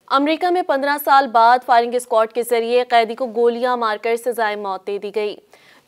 America में 15 साल बाद फायरिंग स्क्वाड के जरिए कैदी को गोलियां मारकर सजाए मौत दे दी गई।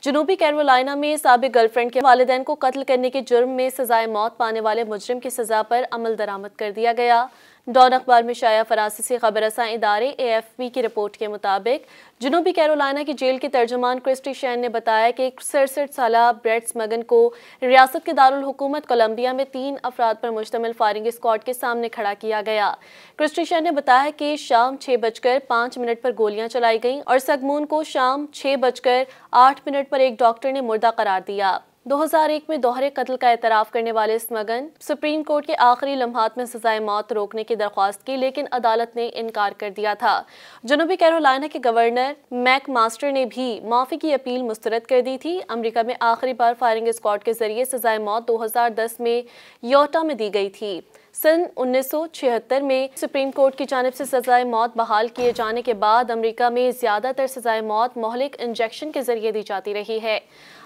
जनूबी कैरोलिना में साबिक गर्लफ्रेंड के वालिदैन को कत्ल करने के जुर्म में सजाए मौत पाने वाले मुजरिम की सजा पर अमल दरामद कर दिया गया। डॉन अखबार में शाया फरांसीसी खबररसां इदारे AFP की रिपोर्ट के मुताबिक जनूबी कैरोलिना की जेल के तर्जुमान क्रिस्टी शैन ने बताया कि 67 साला ब्रेट स्मगन को रियासत के दारुल हुकूमत कोलंबिया में 3 अफराद पर मुश्तमिल फायरिंग स्क्वाड के सामने खड़ा किया गया। क्रिस्टी शैन ने बताया कि शाम 6:05 पर गोलियां चलाई गईं और सगमून को शाम 6:08 पर एक डॉक्टर ने मुर्दा करार दिया। 2001 में दोहरे कत्ल का एतराफ़ करने वाले स्मगन सुप्रीम कोर्ट के आखिरी लम्हात में सजाए मौत रोकने की दरख्वास्त की, लेकिन अदालत ने इनकार कर दिया था। जनूबी कैरोलिना के गवर्नर मैक मास्टर ने भी माफ़ी की अपील मुस्तरद कर दी थी। अमेरिका में आखिरी बार फायरिंग स्क्वाड के जरिए सजाए मौत 2010 में यूटा में दी गई थी। सन 1976 में सुप्रीम कोर्ट की जानिब से सजाए मौत बहाल किए जाने के बाद अमेरिका में ज़्यादातर सजाए मौत मोहलिक इंजेक्शन के जरिए दी जाती रही है।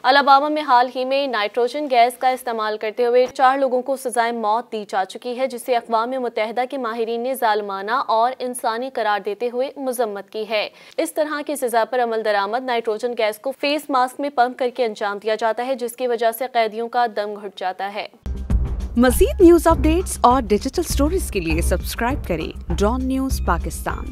अलाबामा में हाल ही में नाइट्रोजन गैस का इस्तेमाल करते हुए 4 लोगों को सजाए मौत दी जा चुकी है, जिसे अक़वाम मुत्तहिदा के माहिरीन ने ज़ालिमाना और इंसानी करार देते हुए मज़म्मत की है। इस तरह की सजा पर अमल दरामद नाइट्रोजन गैस को फेस मास्क में पंप करके अंजाम दिया जाता है, जिसकी वजह से कैदियों का दम घुट जाता है। मज़ीद न्यूज़ अपडेट्स और डिजिटल स्टोरीज के लिए सब्सक्राइब करें डॉन न्यूज़ पाकिस्तान।